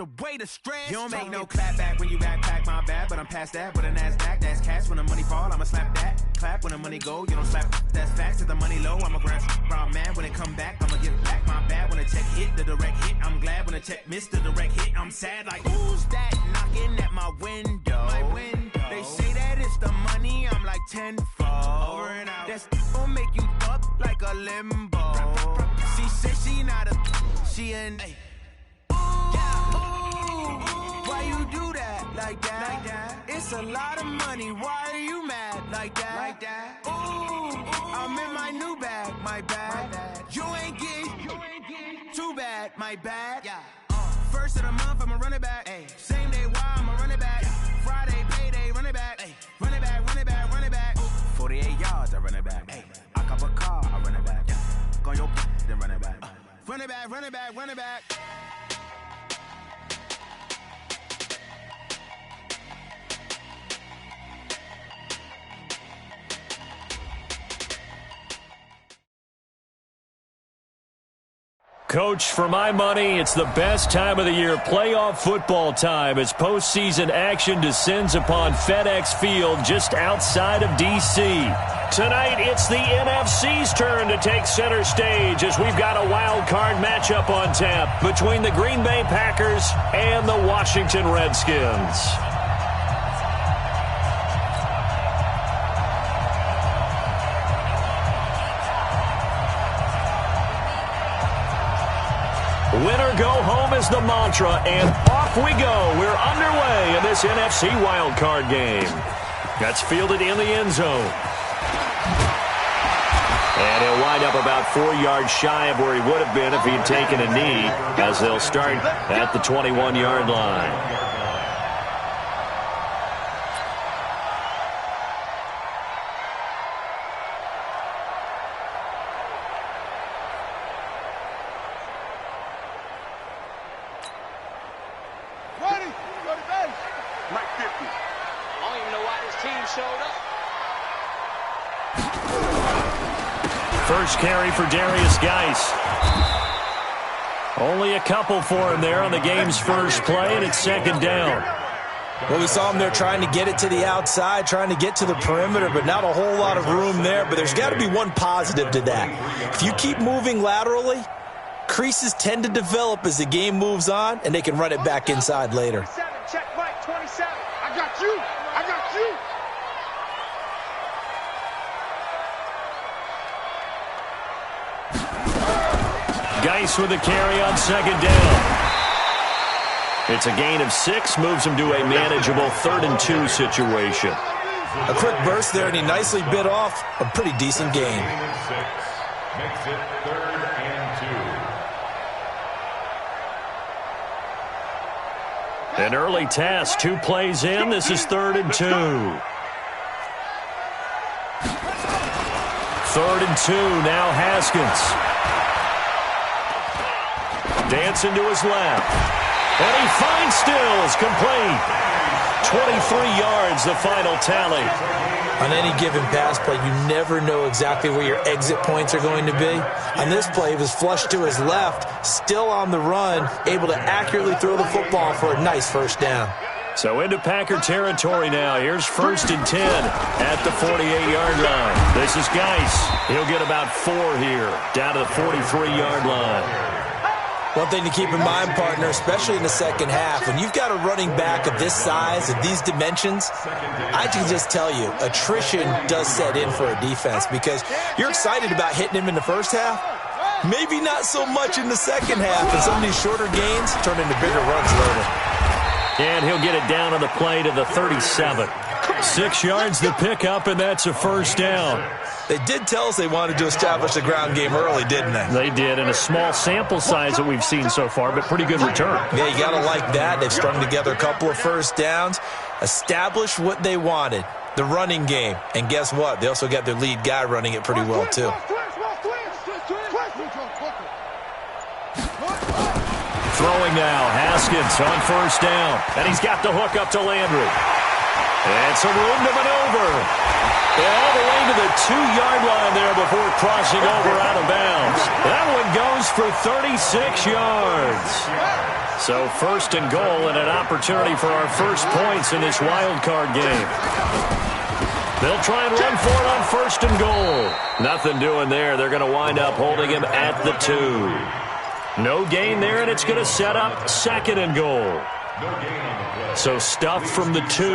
away the stress. You don't make no clap back when you backpack, my bad. But I'm past that with a NASDAQ, that's cash. When the money fall, I'ma slap that. Clap when the money go, you don't slap, that's facts. If the money low, I'ma grab brown man. When it come back, I'ma give back my bad. When the check hit, the direct hit, I'm glad. When the check missed the direct hit, I'm sad. Like, who's that knocking at my window? They say that it's the money, I'm like tenfold. Over and out. That's gon' make you up like a limbo. She said she not a, she an a. Why you do that like that? It's a lot of money. Why are you mad like that? Ooh, I'm in my new bag, my bad. You ain't getting too bad, my bad. First of the month, I'ma run it back. Same day, why I'ma run it back. Friday, payday, run it back. Run it back, run it back, run it back. 48 yards, I run it back. I cop a car, I run it back. Go your then run it back. Run it back, run it back, run it back. Coach, for my money, it's the best time of the year, playoff football time, as postseason action descends upon FedEx Field just outside of D.C. Tonight, it's the NFC's turn to take center stage as we've got a wild card matchup on tap between the Green Bay Packers and the Washington Redskins. Winner go home is the mantra, and off we go. We're underway in this NFC wildcard game. That's fielded in the end zone. And he'll wind up about 4 yards shy of where he would have been if he'd taken a knee, as they'll start at the 21-yard line. First carry for Darius Geis. Only a couple for him there on the game's first play, and it's second down. Well, we saw him there trying to get it to the outside, trying to get to the perimeter, but not a whole lot of room there. But there's got to be one positive to that. If you keep moving laterally, creases tend to develop as the game moves on, and they can run it back inside later. Check right, 27. I got you. I got you. Geis with a carry on second down. It's a gain of 6, moves him to a manageable 3rd and 2 situation. A quick burst there, and he nicely bit off a pretty decent gain. Makes it 3rd and 2. An early task, 2 plays in. This is 3rd and 2. 3rd and 2, now Haskins. Dancing to his left. And he finds Stills, complete. 23 yards, the final tally. On any given pass play, you never know exactly where your exit points are going to be. On this play, he was flushed to his left, still on the run, able to accurately throw the football for a nice first down. So into Packer territory now. Here's 1st and 10 at the 48-yard line. This is Geis. He'll get about 4 here, down to the 43-yard line. One thing to keep in mind, partner, especially in the second half, when you've got a running back of this size, of these dimensions, I can just tell you, attrition does set in for a defense because you're excited about hitting him in the first half. Maybe not so much in the second half, and some of these shorter gains turn into bigger runs later. And he'll get it down on the play to the 37. 6 yards to pick up, and that's a first down. They did tell us they wanted to establish the ground game early, didn't they? They did, in a small sample size that we've seen so far, but pretty good return. Yeah, you got to like that. They've strung together a couple of first downs, established what they wanted, the running game. And guess what? They also got their lead guy running it pretty well, too. Throwing now, Haskins on first down. And he's got the hook up to Landry. And some room to maneuver. All the way to the 2-yard line there before crossing over out of bounds. That one goes for 36 yards. So first and goal and an opportunity for our first points in this wild card game. They'll try and run for it on first and goal. Nothing doing there. They're going to wind up holding him at the 2. No gain there, and it's going to set up second and goal. So stuff from the 2.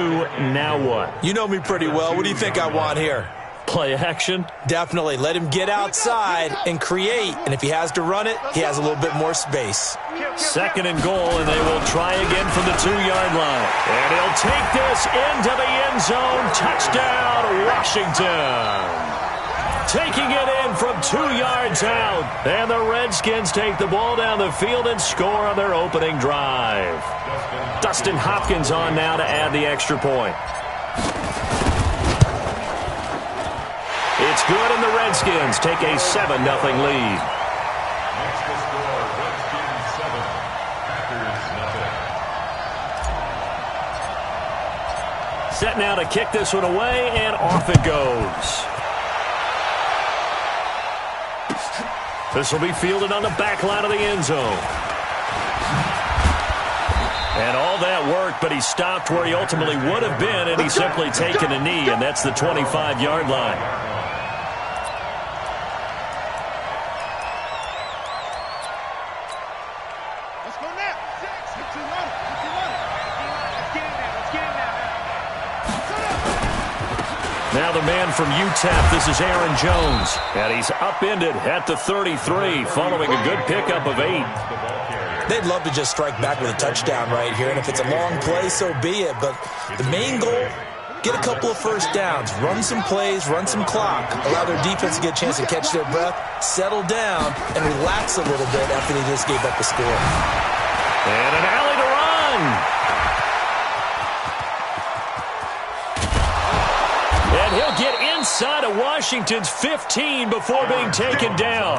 Now what? You know me pretty well. What do you think I want here? Play action? Definitely. Let him get outside and create. And if he has to run it, he has a little bit more space. Second and goal, and they will try again from the 2-yard line. And he'll take this into the end zone. Touchdown, Washington. Taking it in from 2 yards out. And the Redskins take the ball down the field and score on their opening drive. Dustin Hopkins on now to add the extra point. It's good, and the Redskins take a 7-0 lead. Next to score, Redskins 7, Packers nothing. Set now to kick this one away, and off it goes. This will be fielded on the back line of the end zone. And all that worked, but he stopped where he ultimately would have been, and he's simply taken a knee, and that's the 25-yard line. Now the man from UTEP, this is Aaron Jones. And he's upended at the 33 following a good pickup of 8. They'd love to just strike back with a touchdown right here. And if it's a long play, so be it. But the main goal, get a couple of first downs. Run some plays, run some clock. Allow their defense to get a chance to catch their breath, settle down, and relax a little bit after they just gave up a score. And an alley to run. And he'll get inside of Washington's 15 before being taken down.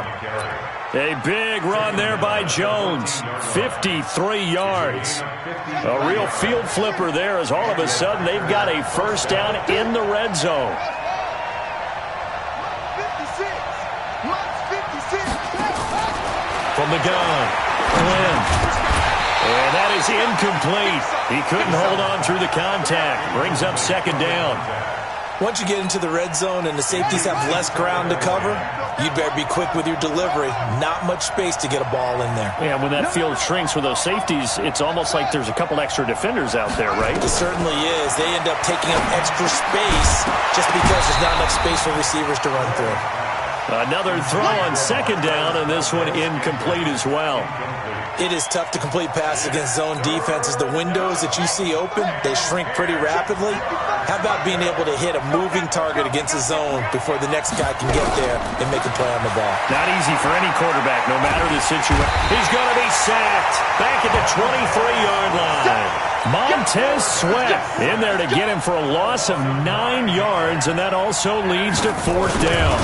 A big run there by Jones. 53 yards. A real field flipper there as all of a sudden they've got a first down in the red zone. From the gun. Glenn. And that is incomplete. He couldn't hold on through the contact. Brings up second down. Once you get into the red zone and the safeties have less ground to cover, you'd better be quick with your delivery. Not much space to get a ball in there. Yeah, when that field shrinks with those safeties, it's almost like there's a couple extra defenders out there, right? It certainly is. They end up taking up extra space just because there's not enough space for receivers to run through. Another throw on second down, and this one incomplete as well. It is tough to complete passes against zone defenses. The windows that you see open, they shrink pretty rapidly. How about being able to hit a moving target against a zone before the next guy can get there and make a play on the ball? Not easy for any quarterback, no matter the situation. He's going to be sacked back at the 23-yard line. Montez Sweat in there to get him for a loss of 9 yards, and that also leads to fourth down.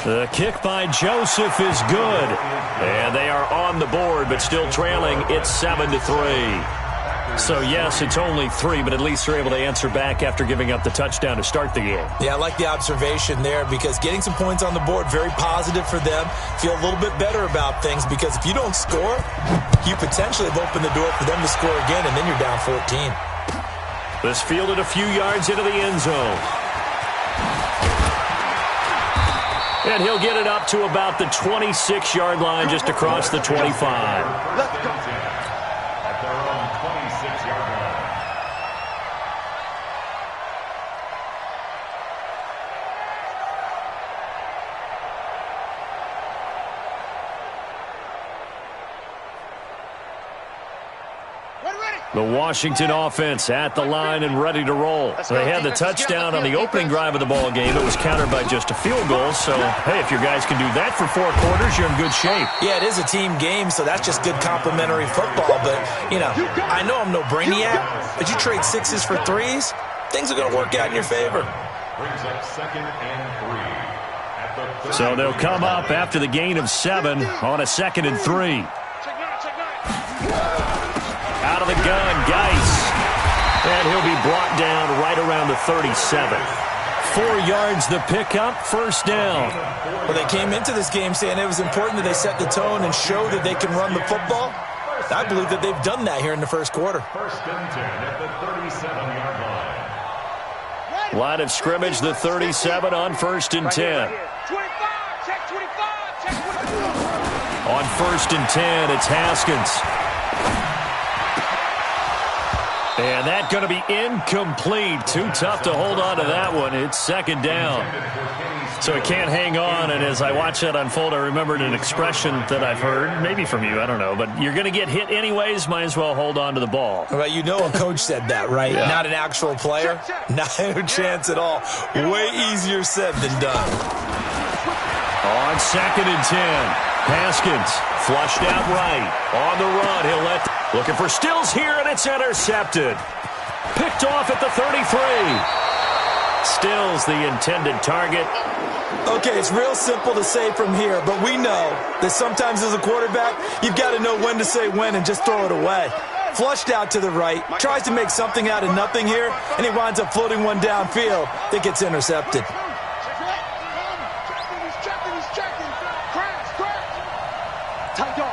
The kick by Joseph is good. And they are on the board, but still trailing. It's 7-3. So, yes, it's only 3, but at least they're able to answer back after giving up the touchdown to start the game. Yeah, I like the observation there because getting some points on the board, very positive for them. Feel a little bit better about things because if you don't score, you potentially have opened the door for them to score again, and then you're down 14. This fielded a few yards into the end zone. And he'll get it up to about the 26-yard line just across the 25. Let's go. At their own 26-yard line. The Washington offense at the line and ready to roll. They had the touchdown on the opening drive of the ball game. It was countered by just a field goal. So, hey, if your guys can do that for 4 quarters, you're in good shape. Yeah, it is a team game, so that's just good complimentary football. But, you know, I know I'm no brainiac, but you trade 6s for 3s, things are going to work out in your favor. Brings up 2nd and 3. So they'll come up after the gain of 7 on a 2nd and 3. Out of the gun, Geis. And he'll be brought down right around the 37. 4 yards the pickup, first down. Well, they came into this game saying it was important that they set the tone and show that they can run the football. I believe that they've done that here in the first quarter. First and 10 at the 37-yard line. Line of scrimmage, the 37 on first and 10. 25, check 25, check 25. On first and 10, it's Haskins. And that's going to be incomplete. Too tough to hold on to that one. It's second down. So it can't hang on, and as I watch that unfold, I remembered an expression that I've heard, maybe from you, I don't know, but you're going to get hit anyways, might as well hold on to the ball. Well, you know a coach said that, right? Yeah. Not an actual player. Not a chance at all. Way easier said than done. On second and 10, Haskins flushed out right. On the run, he'll looking for Stills here, and it's intercepted. Picked off at the 33. Stills the intended target. Okay, it's real simple to say from here, but we know that sometimes as a quarterback, you've got to know when to say when and just throw it away. Flushed out to the right, tries to make something out of nothing here, and he winds up floating one downfield that gets intercepted. He's checking. Crash. Tight dog.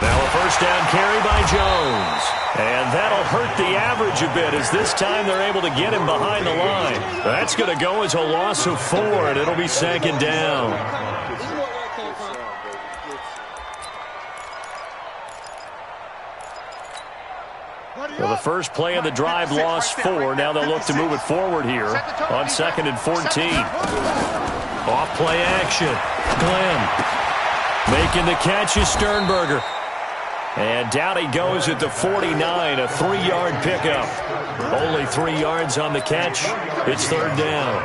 Now a first down carry by Jones. And that'll hurt the average a bit as this time they're able to get him behind the line. That's going to go as a loss of 4, and it'll be second down. Well, the first play of the drive lost 4. Now they'll look to move it forward here on second and 14. Off play action. Glenn making the catch is Sternberger. And down he goes at the 49, a 3-yard pickup. Only 3 yards on the catch. It's third down.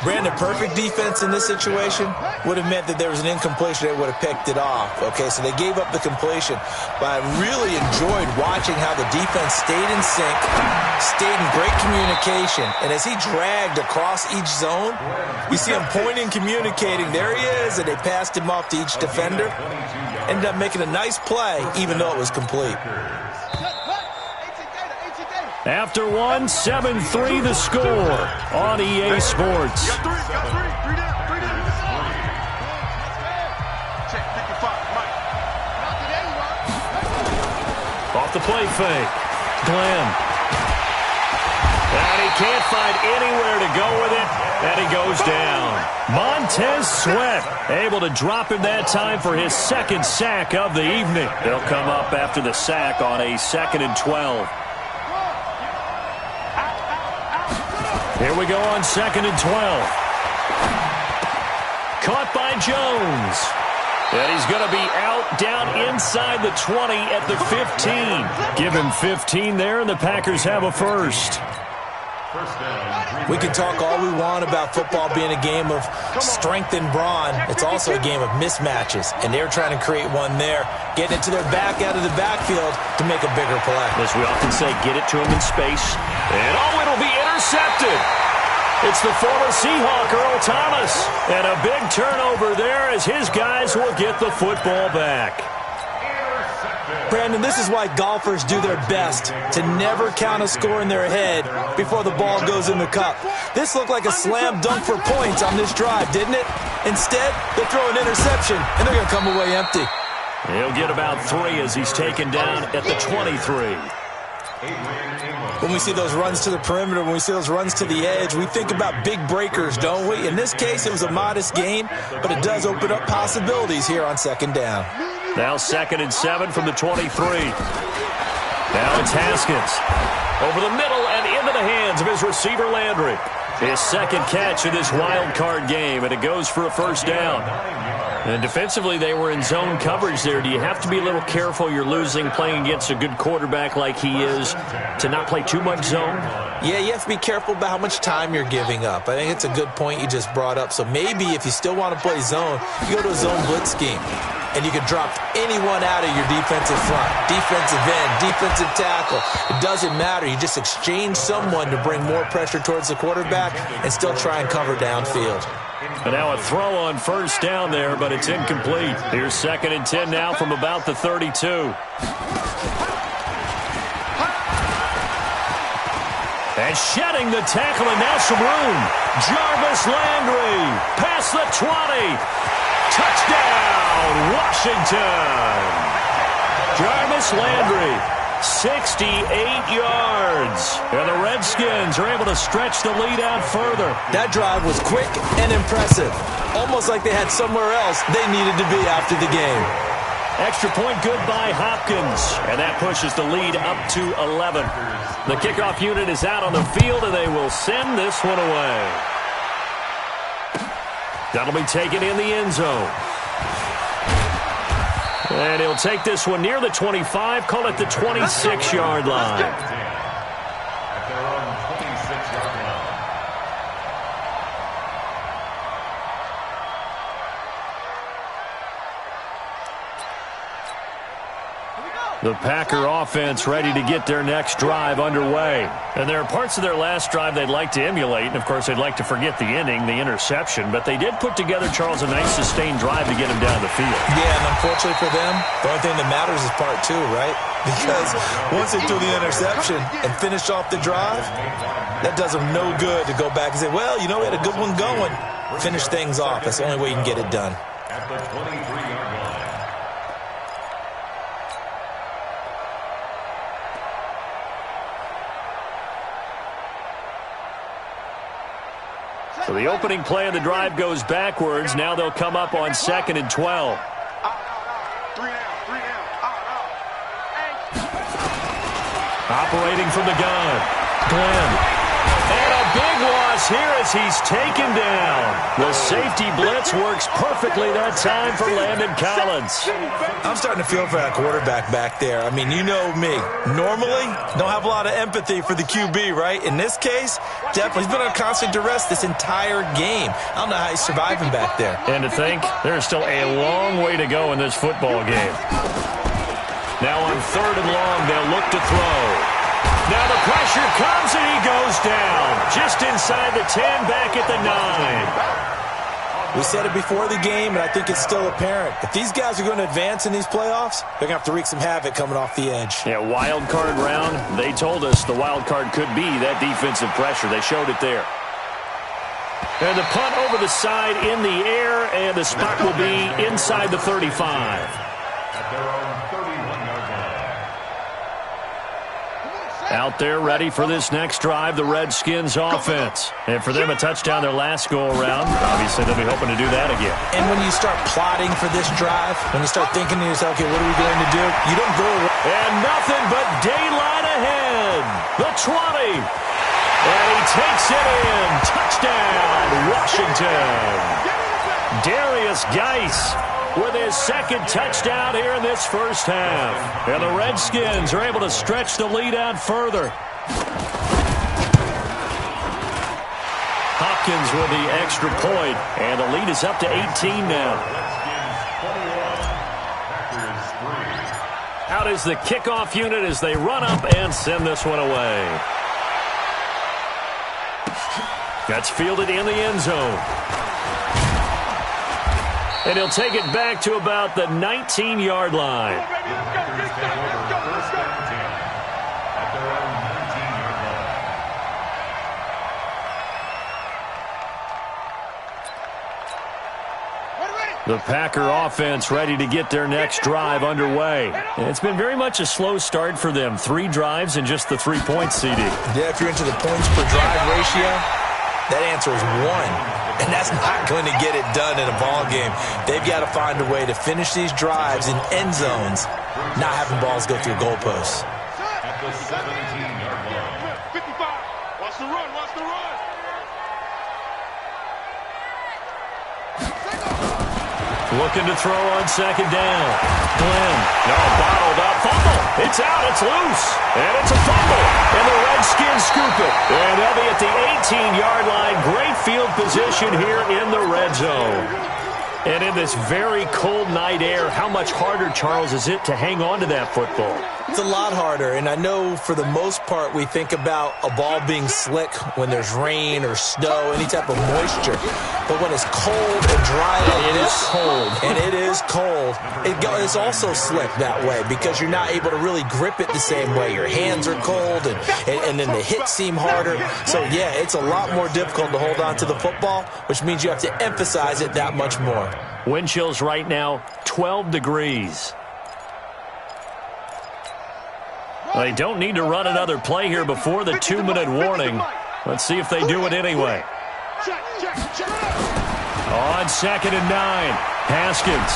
Brandon, perfect defense in this situation would have meant that there was an incompletion. They would have picked it off. Okay, so they gave up the completion. But I really enjoyed watching how the defense stayed in sync, stayed in great communication. And as he dragged across each zone, you see him pointing, communicating. There he is, and they passed him off to each defender. Ended up making a nice play, even though it was complete. After 1, 7-3 the score on EA Sports. Got three down. Check 55, Mike. Off the play fake. Glenn. And he can't find anywhere to go with it, and he goes down. Montez Sweat able to drop him that time for his second sack of the evening. They'll come up after the sack on a 2nd and 12. Here we go on 2nd and 12. Caught by Jones. And he's going to be out down inside the 20 at the 15. Give him 15 there, and the Packers have a first. We can talk all we want about football being a game of strength and brawn. It's also a game of mismatches, and they're trying to create one there, getting it to their back out of the backfield to make a bigger play. As we often say, get it to him in space. And it'll be intercepted. It's the former Seahawk, Earl Thomas. And a big turnover there as his guys will get the football back. Brandon, this is why golfers do their best to never count a score in their head before the ball goes in the cup. This looked like a slam dunk for points on this drive, didn't it? Instead, they throw an interception, and they're going to come away empty. He'll get about 3 as he's taken down at the 23. When we see those runs to the perimeter, when we see those runs to the edge, we think about big breakers, don't we? In this case, it was a modest gain, but it does open up possibilities here on second down. Now 2nd and 7 from the 23. Now it's Haskins. Over the middle and into the hands of his receiver, Landry. His second catch in this wild card game, and it goes for a first down. And defensively, they were in zone coverage there. Do you have to be a little careful you're losing playing against a good quarterback like he is to not play too much zone? Yeah, you have to be careful about how much time you're giving up. I think it's a good point you just brought up. So maybe if you still want to play zone, you go to a zone blitz scheme. And you can drop anyone out of your defensive front, defensive end, defensive tackle. It doesn't matter. You just exchange someone to bring more pressure towards the quarterback and still try and cover downfield. And now a throw on first down there, but it's incomplete. Here's 2nd and 10 now from about the 32. And shedding the tackle, and now some room. Jarvis Landry past the 20. Washington. Jarvis Landry, 68 yards. And the Redskins are able to stretch the lead out further. That drive was quick and impressive. Almost like they had somewhere else they needed to be after the game. Extra point good by Hopkins. And that pushes the lead up to 11. The kickoff unit is out on the field, and they will send this one away. That'll be taken in the end zone. And he'll take this one near the 25, call it the 26-yard line. At their own 26-yard line. The Packer offense ready to get their next drive underway. And there are parts of their last drive they'd like to emulate. And, of course, they'd like to forget the ending, the interception. But they did put together, Charles, a nice sustained drive to get him down the field. Yeah, and unfortunately for them, the only thing that matters is part two, right? Because once they threw the interception and finished off the drive, that does them no good to go back and say, well, you know, we had a good one going. Finish things off. That's the only way you can get it done. At the 23-yard line. So the opening play of the drive goes backwards. Now they'll come up on 2nd and 12. Operating from the gun, Glenn. And a big loss here as he's taken down. The safety blitz works perfectly that time for Landon Collins. I'm starting to feel for that quarterback back there. I mean, you know me. Normally, don't have a lot of empathy for the QB, right? In this case, definitely. He's been on constant duress this entire game. I don't know how he's surviving back there. And to think, there's still a long way to go in this football game. Now on 3rd and long, they'll look to throw. Now the pressure comes and he goes down. Just inside the 10, back at the 9. We said it before the game, and I think it's still apparent. If these guys are going to advance in these playoffs, they're going to have to wreak some havoc coming off the edge. Yeah, wild card round. They told us the wild card could be that defensive pressure. They showed it there. And the punt over the side in the air, and the spot will be inside the 35. At their own 31-yard line. Out there ready for this next drive, the Redskins offense. And for them, a touchdown their last go-around. Obviously, they'll be hoping to do that again. And when you start plotting for this drive, when you start thinking to yourself, okay, what are we going to do? You don't go away. And nothing but daylight ahead. The 20. And he takes it in. Touchdown, Washington. Darius Geis with his second touchdown here in this first half. And the Redskins are able to stretch the lead out further. Hopkins with the extra point, and the lead is up to 18 now. Out is the kickoff unit as they run up and send this one away. That's fielded in the end zone. And he'll take it back to about the 19-yard line. The Packer offense ready to get their next drive underway. And it's been very much a slow start for them. 3 drives and just the 3-point CD. Yeah, if you're into the points per drive ratio, that answer is 1. And that's not going to get it done in a ball game. They've got to find a way to finish these drives in end zones, not having balls go through goalposts. At the 17-yard line. 55. Watch the run. Watch the run. Looking to throw on 2nd down. Glenn. No, bottled up. Fumble. It's out. It's loose. And it's a fumble. And the Redskins scoop it. And they'll be at the 18-yard line. Great field position here in the red zone. And in this very cold night air, how much harder, Charles, is it to hang on to that football? It's a lot harder, and I know for the most part we think about a ball being slick when there's rain or snow, any type of moisture. But when it's cold and dry like it is cold, and it is is cold, it's also slick that way because you're not able to really grip it the same way. Your hands are cold, and then the hits seem harder. So, yeah, it's a lot more difficult to hold on to the football, which means you have to emphasize it that much more. Wind chills right now, 12 degrees. They don't need to run another play here before the 2-minute warning. Let's see if they do it anyway. On 2nd and 9, Haskins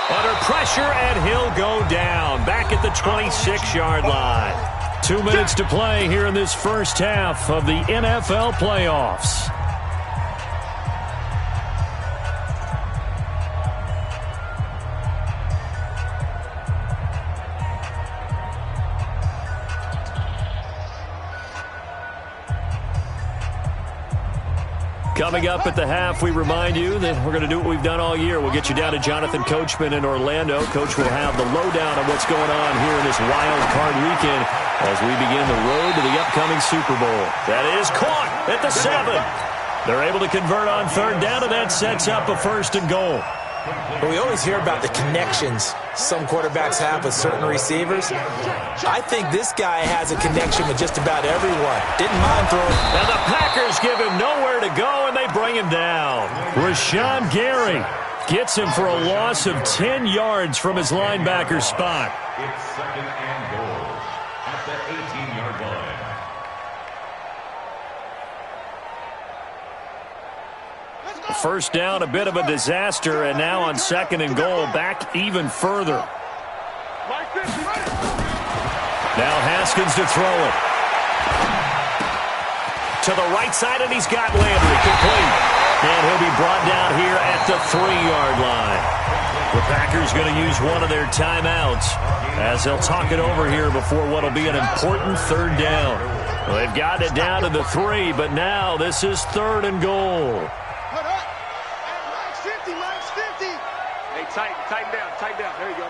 under pressure, and he'll go down back at the 26-yard line. 2 minutes to play here in this first half of the NFL playoffs. Coming up at the half, we remind you that we're going to do what we've done all year. We'll get you down to Jonathan Coachman in Orlando. Coach will have the lowdown on what's going on here in this wild card weekend as we begin the road to the upcoming Super Bowl. That is caught at the 7. They're able to convert on 3rd down, and that sets up a 1st and goal. But we always hear about the connections some quarterbacks have with certain receivers. I think this guy has a connection with just about everyone. Didn't mind throwing. And the Packers give him nowhere to go, and they bring him down. Rashawn Gary gets him for a loss of 10 yards from his linebacker spot. It's 2nd and goal at the 18-yard line. First down, a bit of a disaster, and now on 2nd and goal, back even further. Now Haskins to throw it. To the right side, and he's got Landry complete. And he'll be brought down here at the 3-yard line. The Packers going to use one of their timeouts as they'll talk it over here before what will be an important 3rd down. Well, they've got it down to the 3, but now this is 3rd and goal. Tighten down. There you go.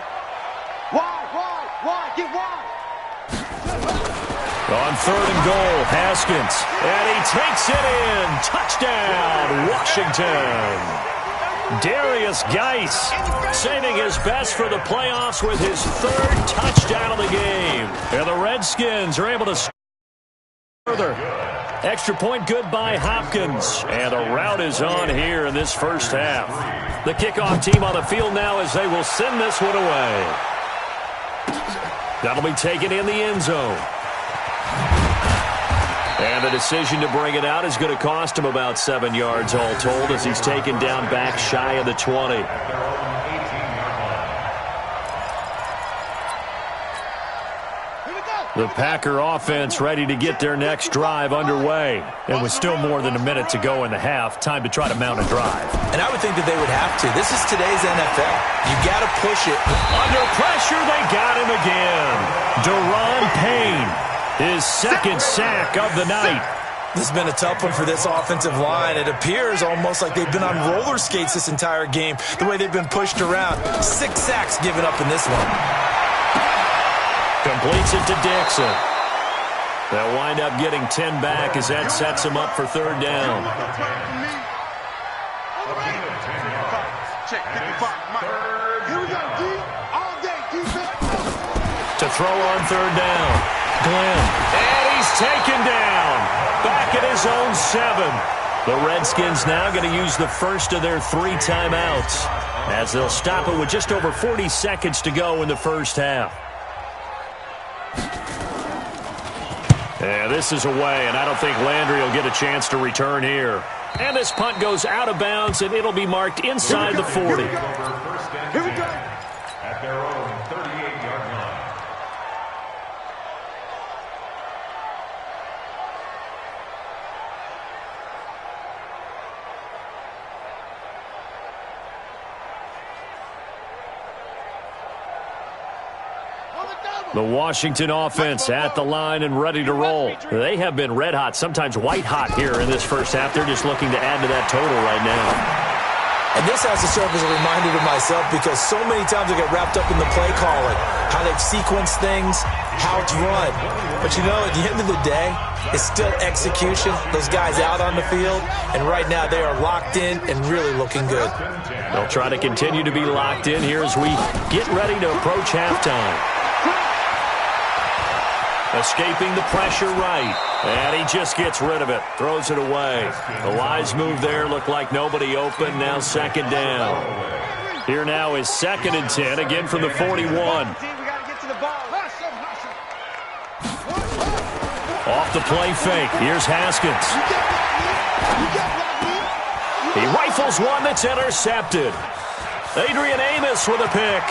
Wide, get wide. On 3rd and goal, Haskins, and he takes it in. Touchdown, Washington. Darius Geis saving his best for the playoffs with his 3rd touchdown of the game. And the Redskins are able to score further. Extra point good by Hopkins. And the rout is on here in this first half. The kickoff team on the field now as they will send this one away. That'll be taken in the end zone. And the decision to bring it out is going to cost him about 7 yards all told as he's taken down back shy of the 20. The Packer offense ready to get their next drive underway. And with still more than a minute to go in the half, time to try to mount a drive. And I would think that they would have to. This is today's NFL. You got to push it. Under pressure, they got him again. Deron Payne, his 2nd sack of the night. This has been a tough one for this offensive line. It appears almost like they've been on roller skates this entire game, the way they've been pushed around. 6 sacks given up in this one. Completes it to Dixon. They'll wind up getting 10 back as that sets them up for 3rd down. To throw on 3rd down. Glenn. And he's taken down. Back at his own 7. The Redskins now going to use the first of their 3 timeouts as they'll stop it with just over 40 seconds to go in the first half. And this is away, and I don't think Landry will get a chance to return here. And this punt goes out of bounds, and it'll be marked inside the 40. Here we go. At their own 38-yard line. The Washington offense at the line and ready to roll. They have been red hot, sometimes white hot here in this first half. They're just looking to add to that total right now. And this has to serve as a reminder to myself because so many times I get wrapped up in the play calling, how they sequence things, how it's run. But you know, at the end of the day, it's still execution. Those guys out on the field, and right now they are locked in and really looking good. They'll try to continue to be locked in here as we get ready to approach halftime. Escaping the pressure right. And he just gets rid of it. Throws it away. The wise move there. Looked like nobody open. Now second down. Here now is 2nd and 10. Again from the 41. Off the play fake. Here's Haskins. He rifles one that's intercepted. Adrian Amos with a pick.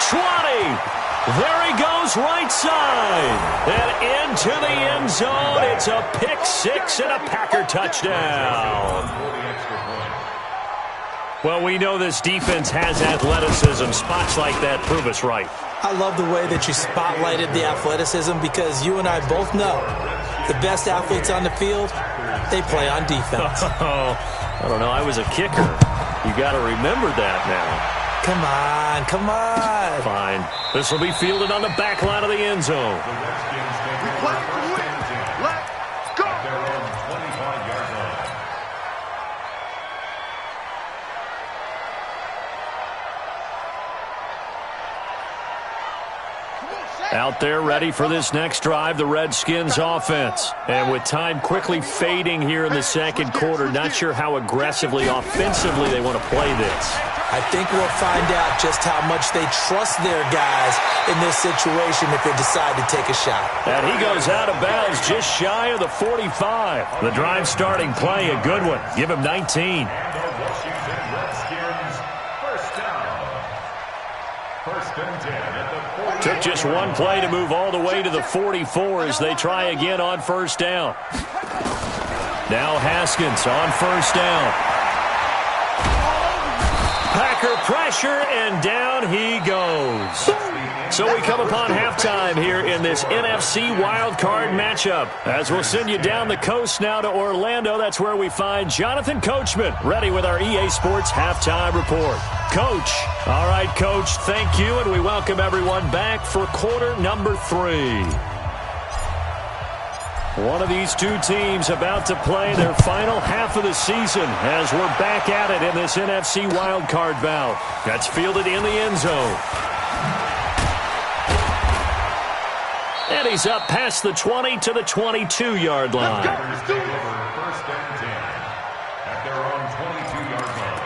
20. There he goes, right side. And into the end zone. It's a pick six and a Packer touchdown. Well, we know this defense has athleticism. Spots like that prove us right. I love the way that you spotlighted the athleticism because you and I both know the best athletes on the field, they play on defense. I don't know. I was a kicker. You got to remember that now. Come on, come on. Fine. This will be fielded on the back line of the end zone. We play to win. Let's go. Their own 25-yard line. Out there ready for this next drive, the Redskins offense. And with time quickly fading here in the second quarter, not sure how aggressively, offensively they want to play this. I think we'll find out just how much they trust their guys in this situation if they decide to take a shot. And he goes out of bounds just shy of the 45. The drive starting play, a good one. Give him 19. And the Washington Redskins, first down. 1st and 10 at the 40. Took just one play to move all the way to the 44 as they try again on 1st down. Now Haskins on 1st down. Packer pressure, and down he goes. So we come upon halftime here in this NFC Wildcard matchup. As we'll send you down the coast now to Orlando, that's where we find Jonathan Coachman, ready with our EA Sports Halftime Report. Coach. All right, Coach, thank you, and we welcome everyone back for quarter number 3. One of these two teams about to play their final half of the season as we're back at it in this NFC wildcard bout. That's fielded in the end zone. And he's up past the 20 to the 22-yard line. First and 10 at their own 22-yard line.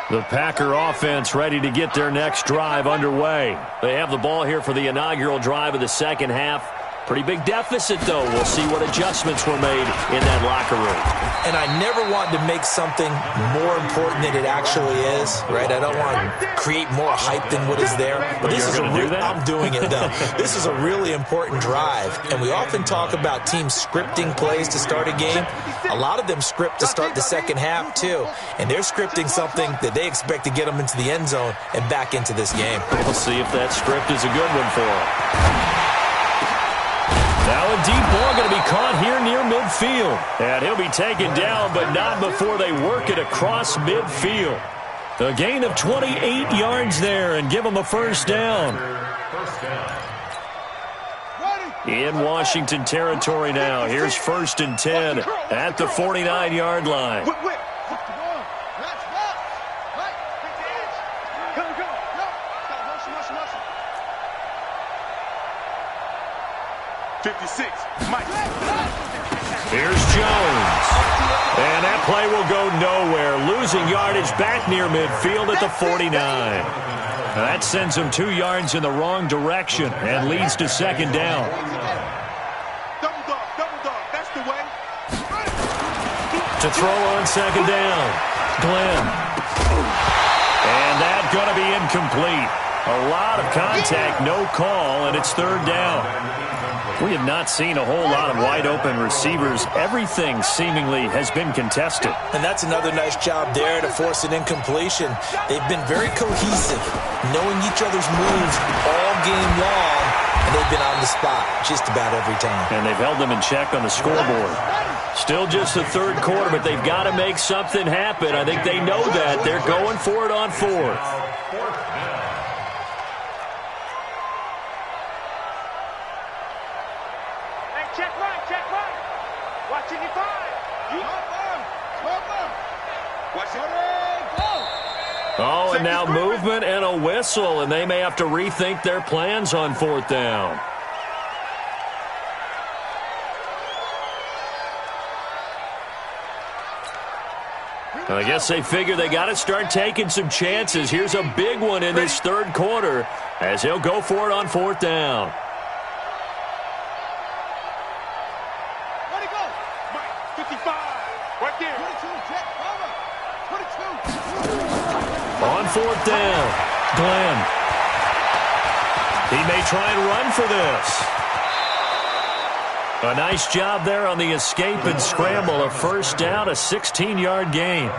The Packer offense ready to get their next drive underway. They have the ball here for the inaugural drive of the second half. Pretty big deficit, though. We'll see what adjustments were made in that locker room. And I never want to make something more important than it actually is, right? I don't want to create more hype than what is there. But this is I'm doing it, though. This is a really important drive. And we often talk about teams scripting plays to start a game. A lot of them script to start the second half, too. And they're scripting something that they expect to get them into the end zone and back into this game. We'll see if that script is a good one for them. Now a deep ball going to be caught here near midfield. And he'll be taken down, but not before they work it across midfield. A gain of 28 yards there and give them a first down. In Washington territory now. Here's 1st and 10 at the 49-yard line. 56, Mike. Here's Jones. And that play will go nowhere. Losing yardage back near midfield at the 49. That sends him 2 yards in the wrong direction and leads to second down. Double dog, that's the way. To throw on second down, Glenn. And that's going to be incomplete. A lot of contact, no call, and it's 3rd down. We have not seen a whole lot of wide-open receivers. Everything seemingly has been contested. And that's another nice job there to force an incompletion. They've been very cohesive, knowing each other's moves all game long, and they've been on the spot just about every time. And they've held them in check on the scoreboard. Still just the third quarter, but they've got to make something happen. I think they know that. They're going for it on fourth. Hey, check right, check right. Watching your five. Watch it. Oh, and now movement and a whistle, and they may have to rethink their plans on fourth down. I guess they figure they got to start taking some chances. Here's a big one in this third quarter as he'll go for it on fourth down. Where'd he go? Mike, 55. Right there. 22. On fourth down, Glenn. He may try and run for this. A nice job there on the escape and scramble. A first down, a 16-yard gain.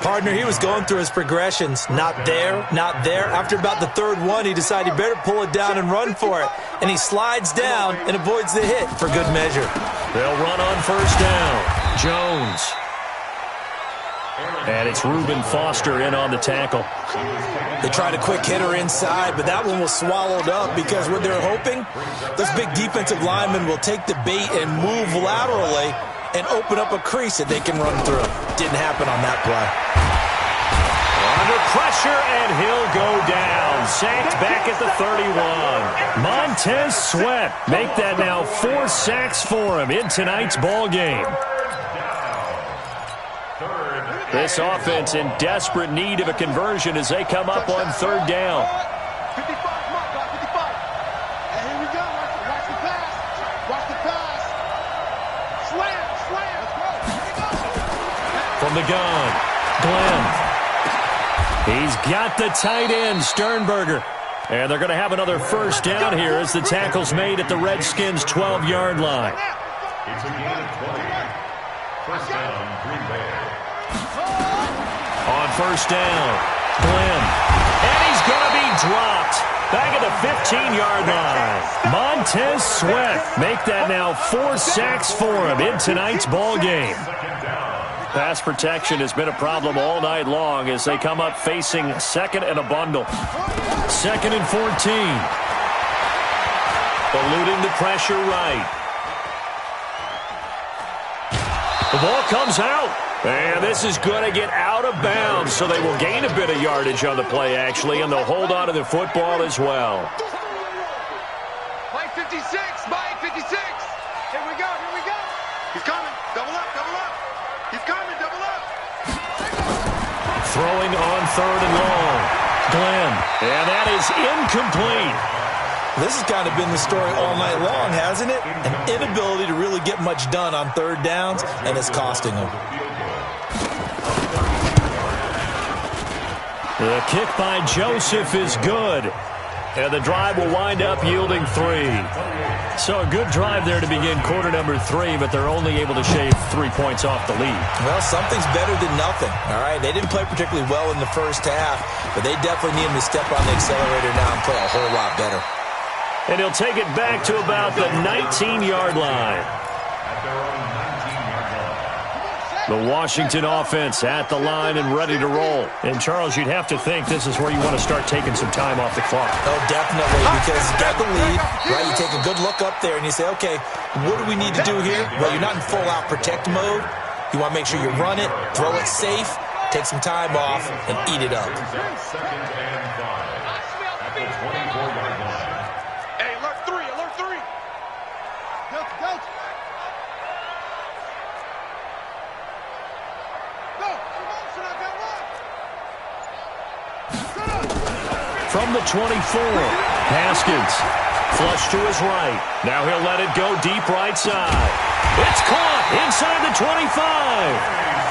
Partner, he was going through his progressions. Not there, not there. After about the third one, he decided he better pull it down and run for it. And he slides down and avoids the hit for good measure. They'll run on first down. Jones. And it's Reuben Foster in on the tackle. They tried a quick hitter inside, but that one was swallowed up because what they're hoping, those big defensive linemen will take the bait and move laterally and open up a crease that they can run through. Didn't happen on that play. Under pressure, and he'll go down. Sacked back at the 31. Montez Sweat make that now 4 sacks for him in tonight's ball game. This offense in desperate need of a conversion as they come up on third down. 55, come on, 55. And here we go. Watch the pass. Watch the pass. Slam, slam. Here we go. From the gun, Glenn. He's got the tight end, Sternberger. And they're going to have another first down here as the tackle's made at the Redskins' 12-yard line. It's a gain of 20. First down, Green Bay. On first down, Glenn. And he's going to be dropped. Back at the 15-yard line. Montez Sweat make that now 4 sacks for him in tonight's ball game. Pass protection has been a problem all night long as they come up facing second and a bundle. Second and 14. Eluding the pressure right. The ball comes out. And this is going to get out of bounds, so they will gain a bit of yardage on the play, actually, and they'll hold on to the football as well. Mike 56, Mike 56. Here we go, here we go. He's coming. Double up, double up. He's coming, double up. Throwing on third and long. Glenn. And that is incomplete. This has kind of been the story all night long, hasn't it? An inability to really get much done on third downs, and it's costing them. The kick by Joseph is good. And the drive will wind up yielding 3. So a good drive there to begin quarter number 3, but they're only able to shave 3 points off the lead. Well, something's better than nothing, all right? They didn't play particularly well in the first half, but they definitely need him to step on the accelerator now and play a whole lot better. And he'll take it back to about the 19-yard line. The Washington offense at the line and ready to roll. And, Charles, you'd have to think this is where you want to start taking some time off the clock. Oh, definitely, because you got the lead, right? You take a good look up there and you say, okay, what do we need to do here? Well, you're not in full-out protect mode. You want to make sure you run it, throw it safe, take some time off, and eat it up. Second and 5 at the 24-yard line. Hey, alert 3, alert 3. Go. From the 24, Haskins. Flush to his right. Now he'll let it go deep right side. It's caught inside the 25.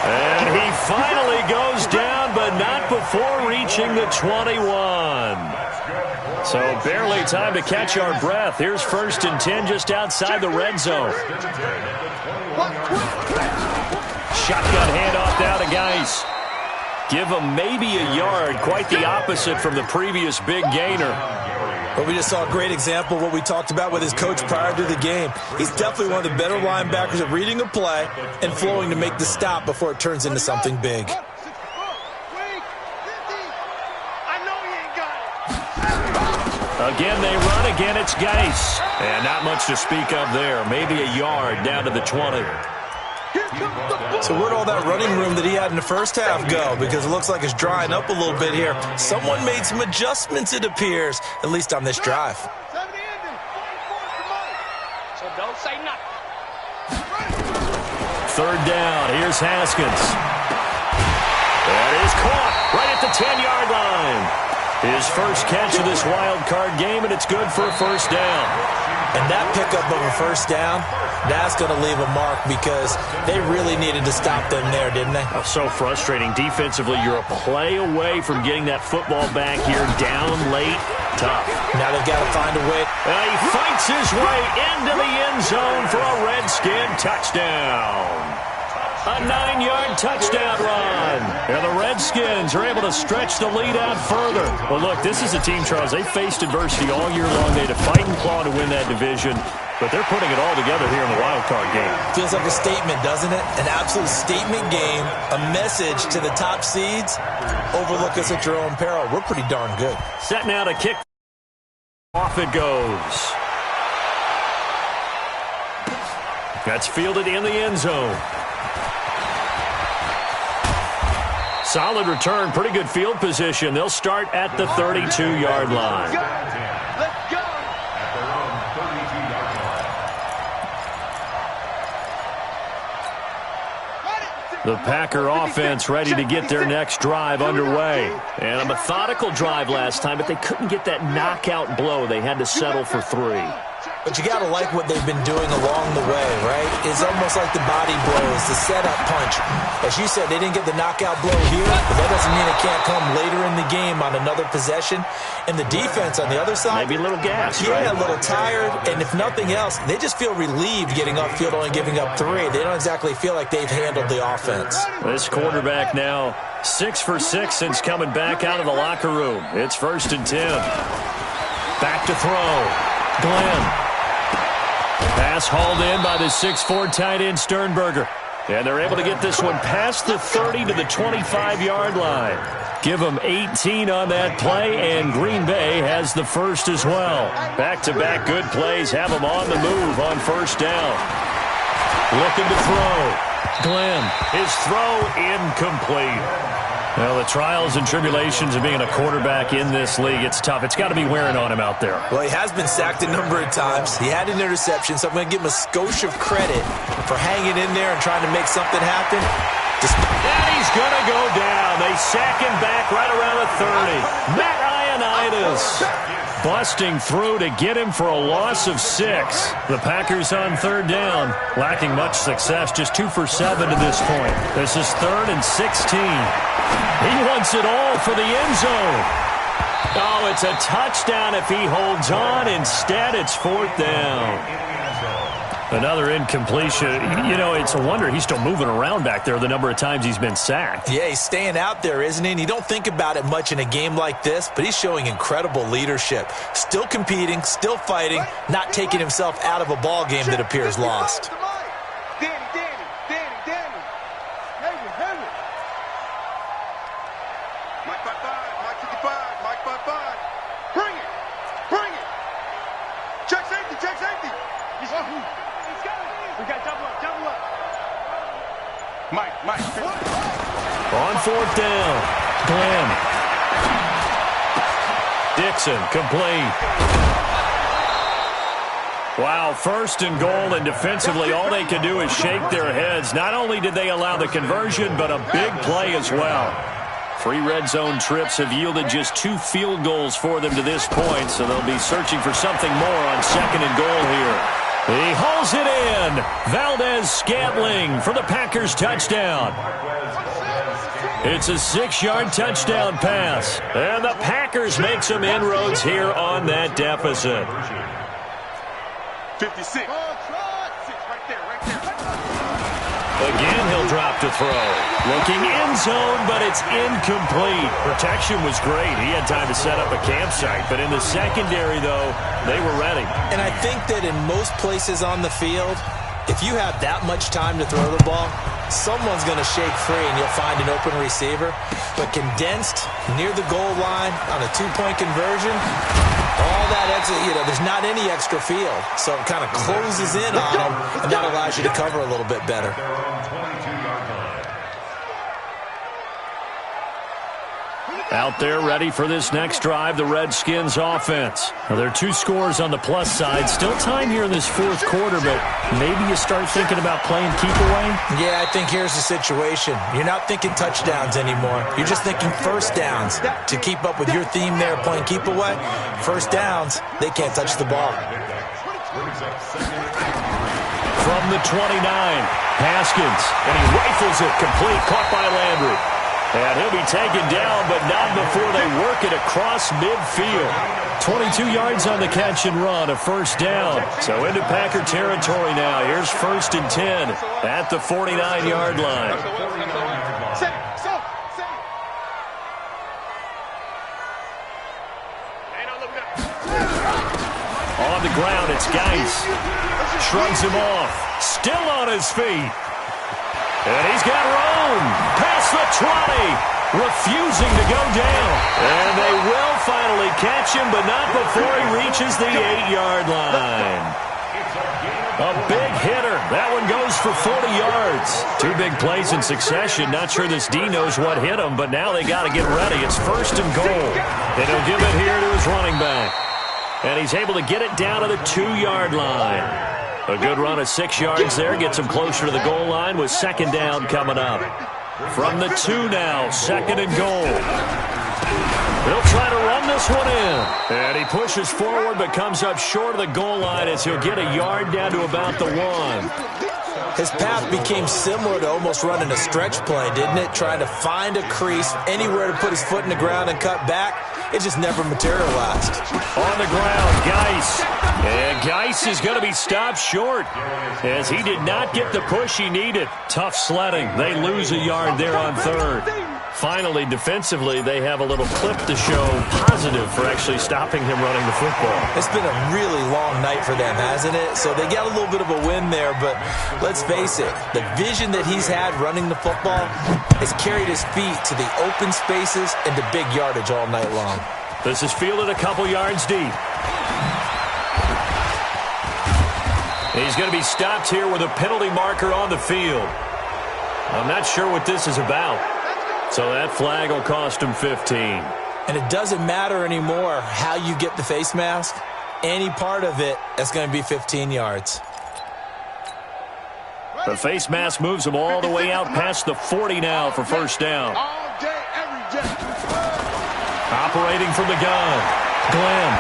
And he finally goes down, but not before reaching the 21. So barely time to catch our breath. Here's first and 10 just outside the red zone. Shotgun handoff down to Geis. Give him maybe a yard, quite the opposite from the previous big gainer. But we just saw a great example of what we talked about with his coach prior to the game. He's definitely one of the better linebackers at reading a play and flowing to make the stop before it turns into something big. Again, they run. Again, it's Geis. And not much to speak of there. Maybe a yard down to the 20. So where'd all that running room that he had in the first half go? Because it looks like it's drying up a little bit here. Someone made some adjustments, it appears, at least on this drive. So don't say nothing. Third down. Here's Haskins. That is caught right at the 10-yard line. His first catch of this wild card game, and it's good for a first down. And that pickup of a first down, that's going to leave a mark because they really needed to stop them there, didn't they? Oh, so frustrating. Defensively, you're a play away from getting that football back here down late. Tough. Now they've got to find a way. He fights his way into the end zone for a Redskin touchdown. A 9-yard touchdown run. And the Redskins are able to stretch the lead out further. Well, look, this is a team, Charles. They faced adversity all year long. They had to fight and claw to win that division. But they're putting it all together here in the wild card game. Feels like a statement, doesn't it? An absolute statement game. A message to the top seeds. Overlook us at your own peril. We're pretty darn good. Set now to kick. Off it goes. That's fielded in the end zone. Solid return, pretty good field position. They'll start at the 32-yard line. Let's go. At their own 32-yard line. The Packer offense ready to get their next drive underway. And a methodical drive last time, but they couldn't get that knockout blow. They had to settle for 3. But you got to like what they've been doing along the way, right? It's almost like the body blows, the setup punch. As you said, they didn't get the knockout blow here, but that doesn't mean it can't come later in the game on another possession. And the defense on the other side, maybe a little gas, yeah, right? A little tired. And if nothing else, they just feel relieved getting upfield, only giving up 3. They don't exactly feel like they've handled the offense. This quarterback now 6 for 6 since coming back out of the locker room. It's 1st and 10. Back to throw. Glenn. Pass hauled in by the 6'4" tight end Sternberger. And they're able to get this one past the 30 to the 25-yard line. Give them 18 on that play, and Green Bay has the first as well. Back-to-back good plays have them on the move on first down. Looking to throw. Glenn, his throw incomplete. Well, the trials and tribulations of being a quarterback in this league, it's tough. It's got to be wearing on him out there. Well, he has been sacked a number of times. He had an interception, so I'm going to give him a skosh of credit for hanging in there and trying to make something happen. And he's going to go down. They sack him back right around the 30. Matt Ioannidis busting through to get him for a loss of 6. The Packers on third down, lacking much success, just 2 for 7 to this point. This is 3rd and 16. He wants it all for the end zone. Oh, it's a touchdown if he holds on. Instead, it's 4th down. Another incompletion. You know, it's a wonder he's still moving around back there the number of times he's been sacked. Yeah, he's staying out there, isn't he? And you don't think about it much in a game like this, but he's showing incredible leadership. Still competing, still fighting, not taking himself out of a ball game that appears lost. On 4th down, Glenn. Dixon, complete. Wow, 1st and goal, and defensively all they could do is shake their heads. Not only did they allow the conversion, but a big play as well. 3 red zone trips have yielded just 2 field goals for them to this point, so they'll be searching for something more on 2nd and goal here. He hauls it in. Valdez-Scantling for the Packers touchdown. It's a 6-yard touchdown pass. And the Packers make some inroads here on that deficit. 56. Right there. Again, he'll drop to throw. Looking end zone, but it's incomplete. Protection was great. He had time to set up a campsite. But in the secondary, though, they were ready. And I think that in most places on the field, if you have that much time to throw the ball, someone's going to shake free and you'll find an open receiver. But condensed, near the goal line, on a two-point conversion, all that extra, there's not any extra field. So it kind of closes in on them, and that allows you to cover a little bit better. Out there ready for this next drive, the Redskins offense. Now, there are 2 scores on the plus side. Still time here in this fourth quarter, but maybe you start thinking about playing keep away? Yeah, I think here's the situation. You're not thinking touchdowns anymore. You're just thinking first downs. To keep up with your theme there, playing keep away, first downs, they can't touch the ball. From the 29, Haskins, and he rifles it complete, caught by Landry. And he'll be taken down, but not before they work it across midfield. 22 yards on the catch and run, a first down. So into Packer territory now. Here's 1st and 10 at the 49-yard line. On the ground, it's Geis. Shrugs him off. Still on his feet. And he's got room. Past the 20. Refusing to go down. And they will finally catch him, but not before he reaches the 8-yard line. A big hitter. That one goes for 40 yards. 2 big plays in succession. Not sure this D knows what hit him, but now they got to get ready. It's 1st and goal. And he'll give it here to his running back. And he's able to get it down to the 2-yard line. A good run of 6 yards there. Gets him closer to the goal line with 2nd down coming up. From the 2 now, 2nd and goal. He'll try to run this one in. And he pushes forward but comes up short of the goal line as he'll get a yard down to about the 1. His path became similar to almost running a stretch play, didn't it? Trying to find a crease, anywhere to put his foot in the ground and cut back. It just never materialized. On the ground, Geis. And Geis is going to be stopped short as he did not get the push he needed. Tough sledding. They lose a yard there on 3rd. Finally, defensively, they have a little clip to show positive for actually stopping him running the football. It's been a really long night for them, hasn't it? So they got a little bit of a win there, but let's face it, the vision that he's had running the football has carried his feet to the open spaces and to big yardage all night long. This is fielded a couple yards deep. He's going to be stopped here with a penalty marker on the field. I'm not sure what this is about. So that flag will cost him 15. And it doesn't matter anymore how you get the face mask. Any part of it, that's going to be 15 yards. The face mask moves him all the way out past the 40 now for 1st down. Operating from the gun, Glenn.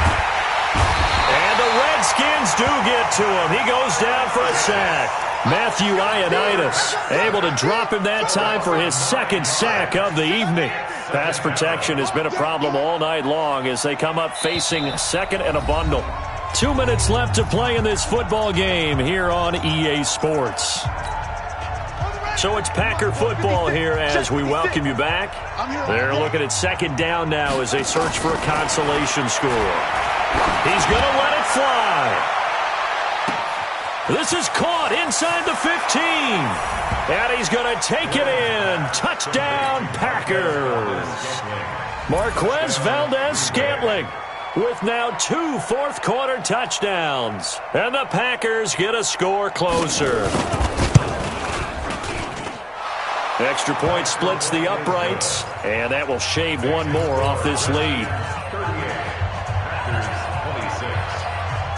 And the Redskins do get to him. He goes down for a sack. Matthew Ioannidis able to drop him that time for his 2nd sack of the evening. Pass protection has been a problem all night long as they come up facing 2nd and a bundle. 2 minutes left to play in this football game here on EA Sports. So it's Packer football here as we welcome you back. They're looking at 2nd down now as they search for a consolation score. He's going to let it fly. This is caught inside the 15. And he's going to take it in. Touchdown, Packers. Marquez Valdez-Scantling with now 2 fourth-quarter touchdowns. And the Packers get a score closer. Extra point splits the uprights, and that will shave one more off this lead.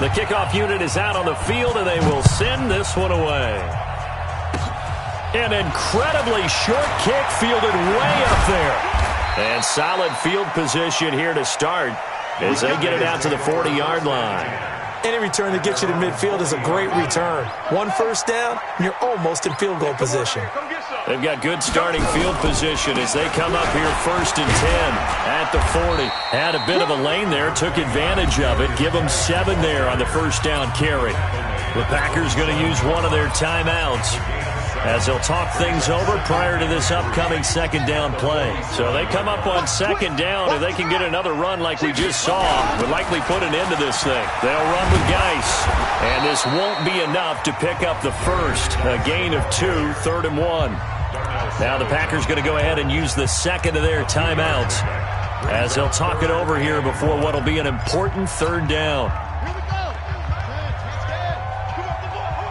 The kickoff unit is out on the field, and they will send this one away. An incredibly short kick fielded way up there. And solid field position here to start as they get it out to the 40-yard line. Any return that gets you to midfield is a great return. 1 first down, and you're almost in field goal position. They've got good starting field position as they come up here 1st and 10 at the 40. Had a bit of a lane there, took advantage of it. Give them 7 there on the 1st down carry. The Packers going to use one of their timeouts. as they'll talk things over prior to this upcoming second down play. So they come up on second down. If they can get another run like we just saw, would likely put an end to this thing. They'll run with Geis, and this won't be enough to pick up the first. A gain of 2, 3rd and 1. Now the Packers going to go ahead and use the second of their timeouts as they'll talk it over here before what will be an important 3rd down. Here we go. Let's get. Come up the ball.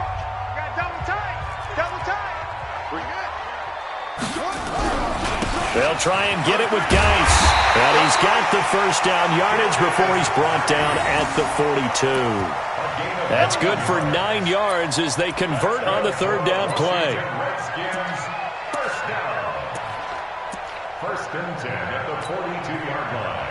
Got double tight. Double tight. Bring it. They'll try and get it with Geis. And he's got the first down yardage before he's brought down at the 42. That's good for 9 yards as they convert on the 3rd down play. Redskins, first down. 1st and 10 at the 42-yard line.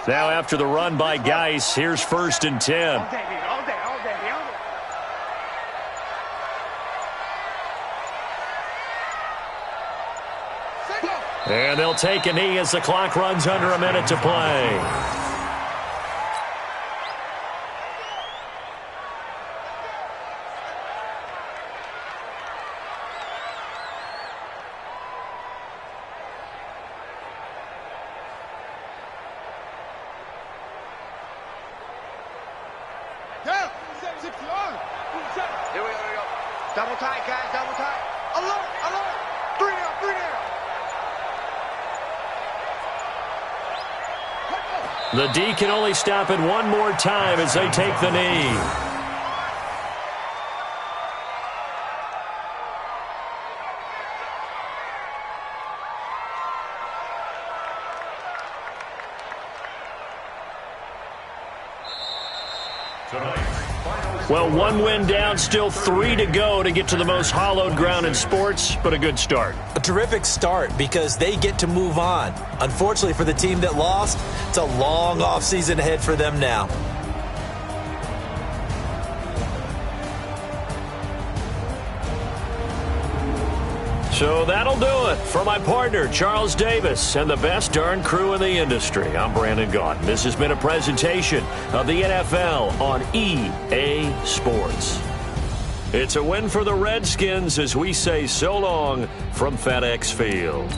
Now after the run by Geis, here's 1st and 10. All day, all day, all day, all day. And they'll take a knee as the clock runs under a minute to play. Down. 6 yards. Here we go. Double tight, guys. Double tight. Alert. Alert. 3 down. 3 down. The D can only stop it one more time as they take the knee. Well, 1 win down, still 3 to go to get to the most hallowed ground in sports, but a good start. A terrific start because they get to move on. Unfortunately for the team that lost, it's a long offseason ahead for them now. So that'll do it for my partner, Charles Davis, and the best darn crew in the industry. I'm Brandon Gaudin. This has been a presentation of the NFL on EA Sports. It's a win for the Redskins as we say so long from FedEx Field.